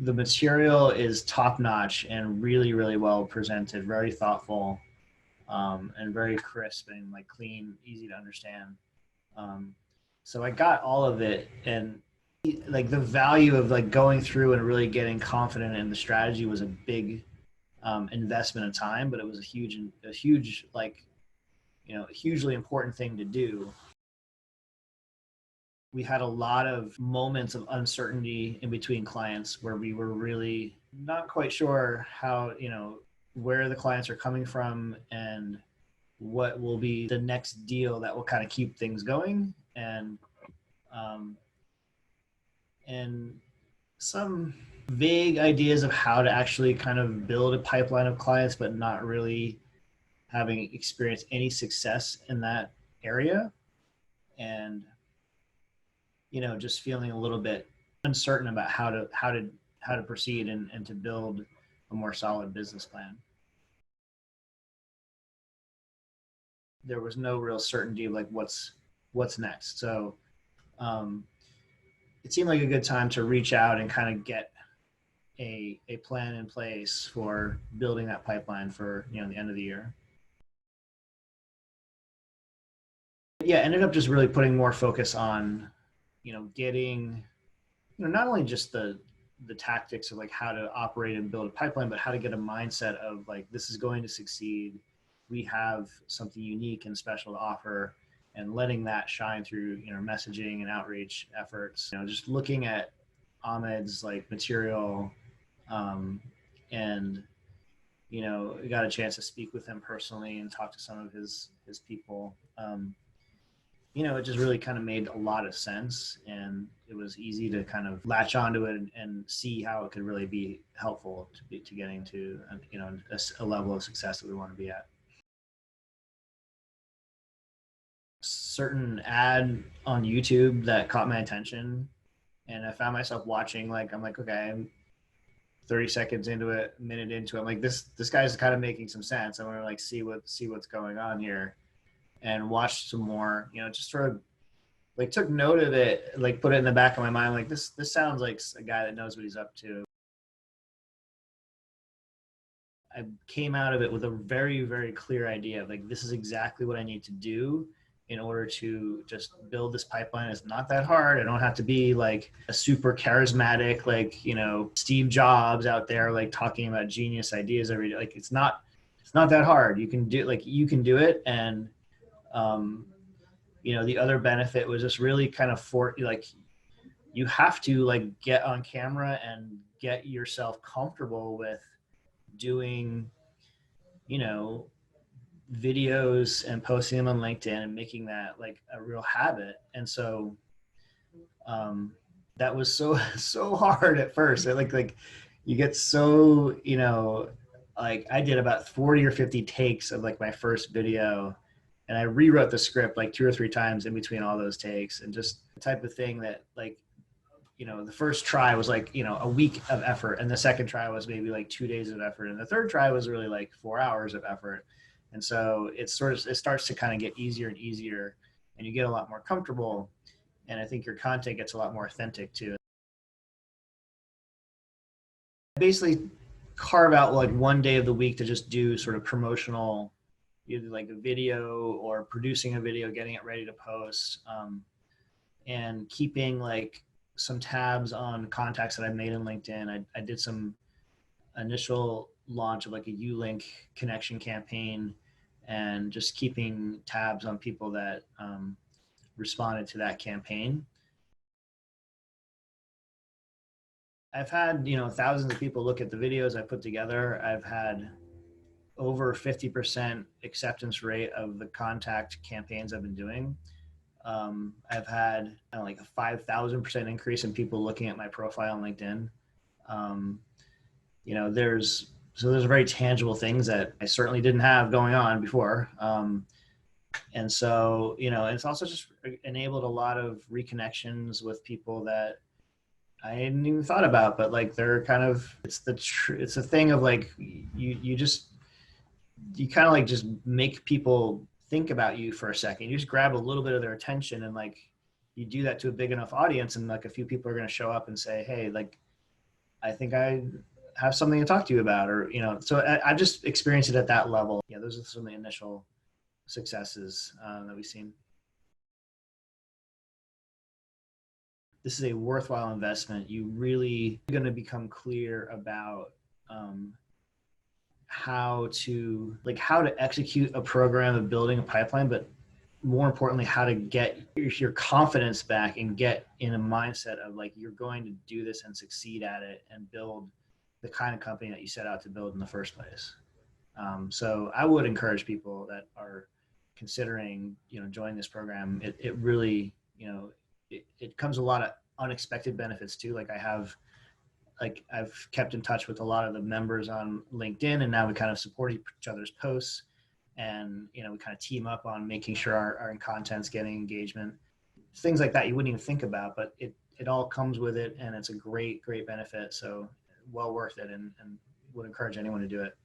the material is top notch and really, really well presented, very thoughtful, and very crisp and like clean, easy to understand. Um, so I got all of it, and like the value of like going through and really getting confident in the strategy was a big investment of time, but it was a huge like a hugely important thing to do. We had a lot of moments of uncertainty in between clients where we were really not quite sure how where the clients are coming from and what will be the next deal that will kind of keep things going, um, and some vague ideas of how to actually kind of build a pipeline of clients, but not really having experienced any success in that area, and just feeling a little bit uncertain about how to proceed and to build a more solid business plan. There was no real certainty of like what's next. So um, it seemed like a good time to reach out and kind of get a plan in place for building that pipeline for the end of the year. Yeah, ended up just really putting more focus on getting not only just the tactics of like how to operate and build a pipeline, but how to get a mindset of like this is going to succeed. We have something unique and special to offer, and letting that shine through messaging and outreach efforts. Just looking at Ahmed's like material, um, and got a chance to speak with him personally and talk to some of his people. It just really kind of made a lot of sense, and it was easy to kind of latch onto it and see how it could really be helpful to getting to a level of success that we want to be at. Certain ad on YouTube that caught my attention, and I found myself watching. Like I'm like, okay, I'm 30 seconds into it, a minute into it. I'm like, this guy's kind of making some sense. I want to like see what's going on here, and watch some more. Just sort of like took note of it, like put it in the back of my mind, like this sounds like a guy that knows what he's up to. I came out of it with a very, very clear idea of like this is exactly what I need to do in order to just build this pipeline. It's not that hard. I don't have to be like a super charismatic like Steve Jobs out there like talking about genius ideas every day. Like it's not that hard. You can do it. And um the other benefit was just really kind of for like you have to like get on camera and get yourself comfortable with doing you know videos and posting them on LinkedIn and making that like a real habit. And so um that was so so hard at first. Like you get so like I did about 40 or 50 takes of like my first video, and I rewrote the script like two or three times in between all those takes, and just the type of thing that like the first try was like a week of effort, and the second try was maybe like 2 days of effort, and the third try was really like 4 hours of effort. And so it starts to kind of get easier and easier, and you get a lot more comfortable, and I think your content gets a lot more authentic too. Basically carve out like one day of the week to just do sort of promotional, either like a video or producing a video, getting it ready to post, and keeping like some tabs on contacts that I made in LinkedIn. I did some initial launch of like a Ulink connection campaign, and just keeping tabs on people that responded to that campaign. I've had thousands of people look at the videos I put together. I've had over 50% acceptance rate of the contact campaigns I've been doing. I've had like a 5,000% increase in people looking at my profile on LinkedIn. Um, there's very tangible things that I certainly didn't have going on before. And so, it's also just enabled a lot of reconnections with people that I hadn't even thought about, but like they're kind of, it's a thing of like, you kind of like just make people think about you for a second. You just grab a little bit of their attention, and like you do that to a big enough audience, and like a few people are going to show up and say, hey, like I think I have something to talk to you about, or, so I've just experienced it at that level. Yeah, those are some of the initial successes that we've seen. This is a worthwhile investment. You really going to become clear about um, how to execute a program of building a pipeline, but more importantly, how to get your confidence back and get in a mindset of like, you're going to do this and succeed at it and build the kind of company that you set out to build in the first place. So I would encourage people that are considering, joining this program. It really, it comes a lot of unexpected benefits too. I've kept in touch with a lot of the members on LinkedIn, and now we kind of support each other's posts, and we kind of team up on making sure our content's getting engagement. Things like that you wouldn't even think about, but it all comes with it, and it's a great benefit. So well worth it, and would encourage anyone to do it.